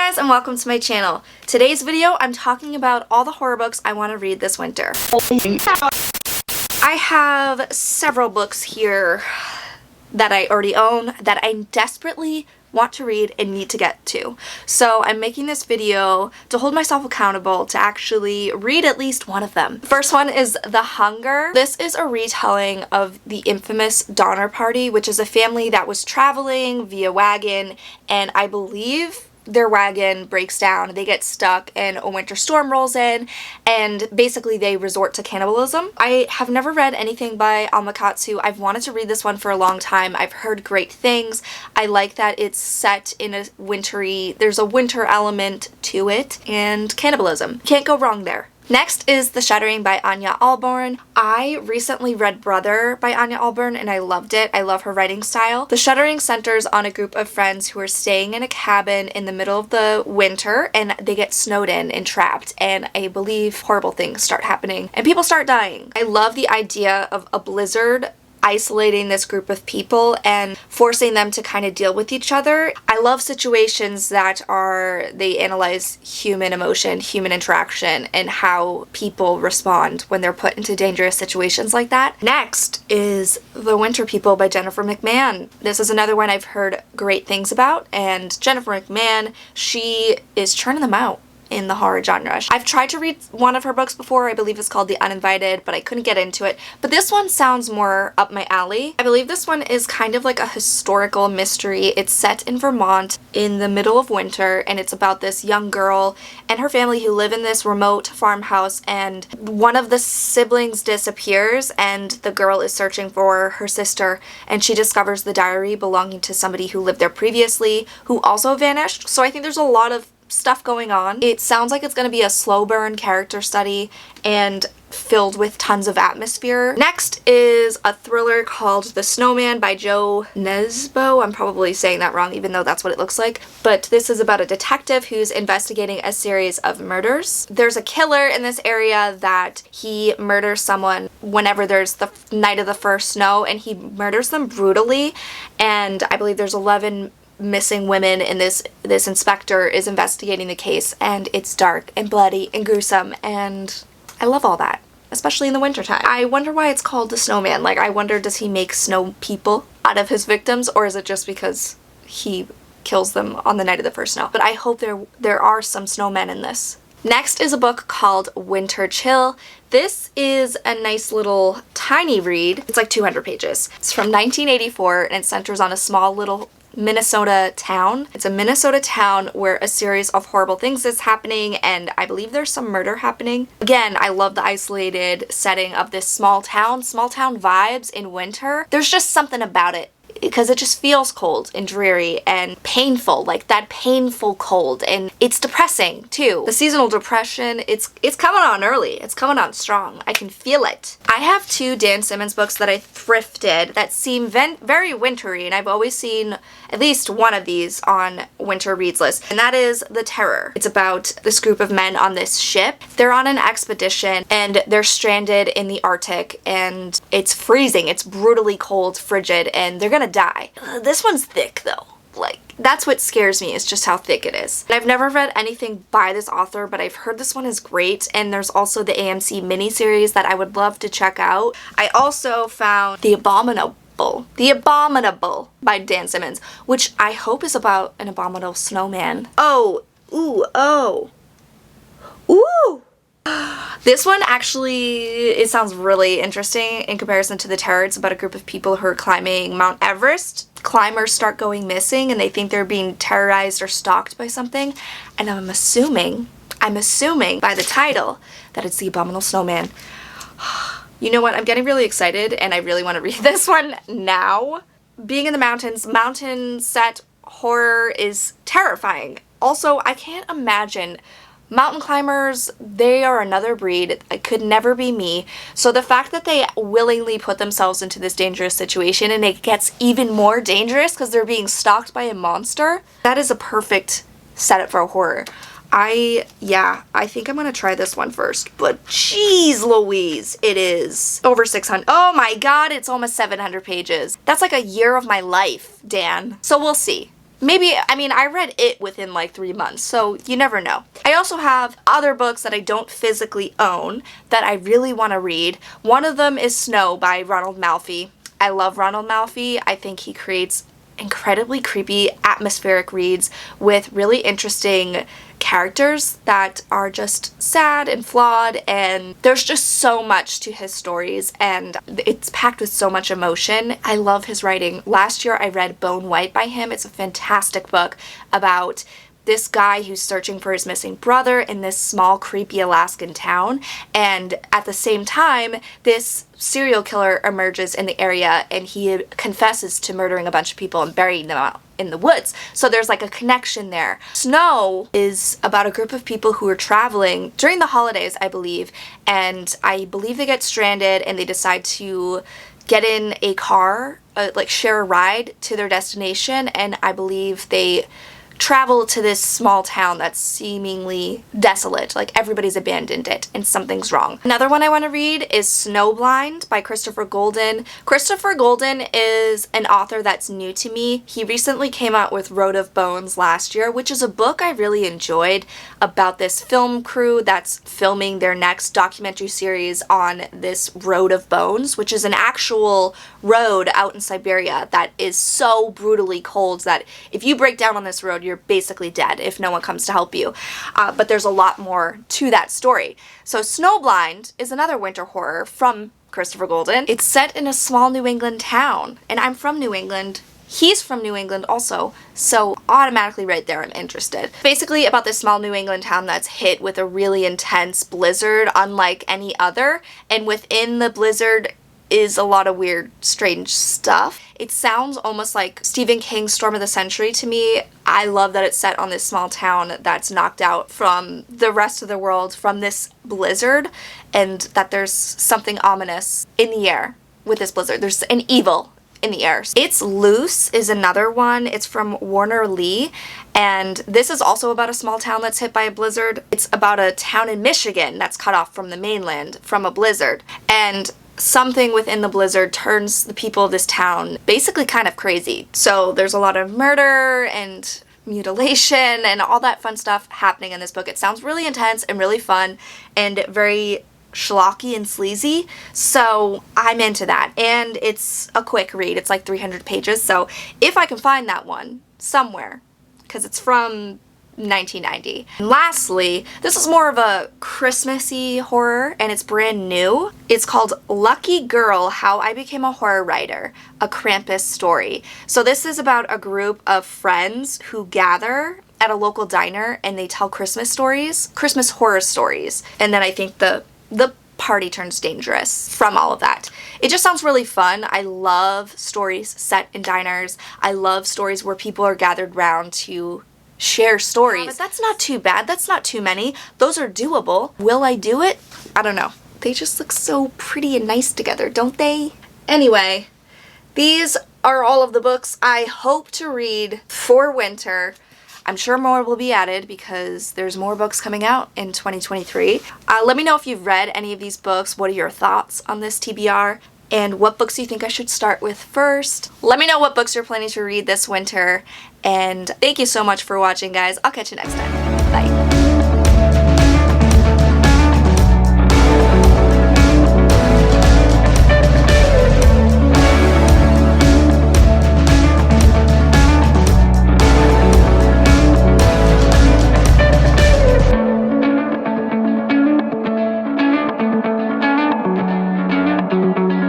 guys and welcome to my channel. Today's video I'm talking about all the horror books I want to read this winter. I have several books here that I already own that I desperately want to read and need to get to. So I'm making this video to hold myself accountable to actually read at least one of them. The first one is The Hunger. This is a retelling of the infamous Donner Party, which is a family that was traveling via wagon, and I believe their wagon breaks down, they get stuck, and a winter storm rolls in, and basically they resort to cannibalism. I have never read anything by Alma. I've wanted to read this one for a long time. I've heard great things. I like that it's set in a there's a winter element to it, and cannibalism. Can't go wrong there. Next is The Shuddering by Ania Ahlborn. I recently read Brother by Ania Ahlborn and I loved it. I love her writing style. The Shuddering centers on a group of friends who are staying in a cabin in the middle of the winter and they get snowed in and trapped, and I believe horrible things start happening and people start dying. I love the idea of a blizzard isolating this group of people and forcing them to kind of deal with each other. I love situations that they analyze human emotion, human interaction, and how people respond when they're put into dangerous situations like that. Next is The Winter People by Jennifer McMahon. This is another one I've heard great things about, and Jennifer McMahon, she is churning them out in the horror genre. I've tried to read one of her books before. I believe it's called The Uninvited, but I couldn't get into it. But this one sounds more up my alley. I believe this one is kind of like a historical mystery. It's set in Vermont in the middle of winter, and it's about this young girl and her family who live in this remote farmhouse, and one of the siblings disappears and the girl is searching for her sister, and she discovers the diary belonging to somebody who lived there previously who also vanished. So I think there's a lot of stuff going on. It sounds like it's going to be a slow burn character study and filled with tons of atmosphere. Next is a thriller called The Snowman by Jo Nesbo. I'm probably saying that wrong even though that's what it looks like. But this is about a detective who's investigating a series of murders. There's a killer in this area that he murders someone whenever there's the night of the first snow, and he murders them brutally, and I believe there's 11 missing women, and this inspector is investigating the case, and it's dark and bloody and gruesome, and I love all that, especially in the wintertime. I wonder why it's called The Snowman. Like, I wonder, does he make snow people out of his victims, or is it just because he kills them on the night of the first snow? But I hope there are some snowmen in this. Next is a book called Winter Chill. This is a nice little tiny read. It's like 200 pages. It's from 1984, and it centers on a small little Minnesota town. It's a Minnesota town where a series of horrible things is happening, and I believe there's some murder happening. Again, I love the isolated setting of this small town vibes in winter. There's just something about it because it just feels cold and dreary and painful, like that painful cold, and it's depressing too. The seasonal depression, it's coming on early. It's coming on strong. I can feel it. I have two Dan Simmons books that I thrifted that seem very wintry, and I've always seen at least one of these on winter reads list, and that is The Terror. It's about this group of men on this ship. They're on an expedition and they're stranded in the Arctic, and it's freezing. It's brutally cold, frigid, and they're gonna die. This one's thick though. Like, that's what scares me, is just how thick it is. And I've never read anything by this author, but I've heard this one is great, and there's also the AMC miniseries that I would love to check out. I also found The Abominable by Dan Simmons, which I hope is about an abominable snowman. Ooh. This one actually, it sounds really interesting in comparison to The Terror. It's about a group of people who are climbing Mount Everest. Climbers start going missing and they think they're being terrorized or stalked by something, and I'm assuming by the title that it's the Abominable Snowman. You know what? I'm getting really excited and I really want to read this one now. Being in the mountains, mountain set horror is terrifying. Also, I can't imagine mountain climbers. They are another breed. It could never be me. So the fact that they willingly put themselves into this dangerous situation, and it gets even more dangerous because they're being stalked by a monster, that is a perfect setup for a horror. I think I'm gonna try this one first, but geez Louise, it is over 600. Oh my god, it's almost 700 pages. That's like a year of my life, Dan. So we'll see. maybe, I mean, I read it within like 3 months, so you never know. I also have other books that I don't physically own that I really want to read. One of them is Snow by Ronald Malfi. I love Ronald Malfi. I think he creates incredibly creepy, atmospheric reads with really interesting characters that are just sad and flawed, and there's just so much to his stories, and it's packed with so much emotion. I love his writing. Last year I read Bone White by him. It's a fantastic book about this guy who's searching for his missing brother in this small, creepy Alaskan town, and at the same time, this serial killer emerges in the area, and he confesses to murdering a bunch of people and burying them out in the woods. So there's like a connection there. Snow is about a group of people who are traveling during the holidays, I believe, and I believe they get stranded and they decide to get in a car, like share a ride to their destination, and I believe they travel to this small town that's seemingly desolate, like everybody's abandoned it and something's wrong. Another one I want to read is Snowblind by Christopher Golden. Christopher Golden is an author that's new to me. He recently came out with Road of Bones last year, which is a book I really enjoyed about this film crew that's filming their next documentary series on this Road of Bones, which is an actual road out in Siberia that is so brutally cold that if you break down on this road, you're basically dead if no one comes to help you. But there's a lot more to that story. So Snowblind is another winter horror from Christopher Golden. It's set in a small New England town, and I'm from New England. He's from New England also, so automatically right there I'm interested. Basically about this small New England town that's hit with a really intense blizzard unlike any other, and within the blizzard is a lot of weird, strange stuff. It sounds almost like Stephen King's Storm of the Century to me. I love that it's set on this small town that's knocked out from the rest of the world from this blizzard, and that there's something ominous in the air with this blizzard. There's an evil in the air. It's Loose is another one. It's from Warner Lee, and this is also about a small town that's hit by a blizzard. It's about a town in Michigan that's cut off from the mainland from a blizzard, and something within the blizzard turns the people of this town basically kind of crazy. So there's a lot of murder and mutilation and all that fun stuff happening in this book. It sounds really intense and really fun and very schlocky and sleazy, so I'm into that. And it's a quick read. It's like 300 pages, so if I can find that one somewhere, because it's from 1990. And lastly, this is more of a Christmassy horror, and it's brand new. It's called Lucky Girl: How I Became a Horror Writer, a Krampus story. So this is about a group of friends who gather at a local diner and they tell Christmas stories, Christmas horror stories. And then I think the party turns dangerous from all of that. It just sounds really fun. I love stories set in diners. I love stories where people are gathered round to share stories. Yeah, but that's not too bad. That's not too many. Those are doable. Will I do it? I don't know. They just look so pretty and nice together, don't they? Anyway, these are all of the books I hope to read for winter. I'm sure more will be added because there's more books coming out in 2023. Let me know if you've read any of these books. What are your thoughts on this TBR? And what books you think I should start with first. Let me know what books you're planning to read this winter. And thank you so much for watching, guys. I'll catch you next time. Bye.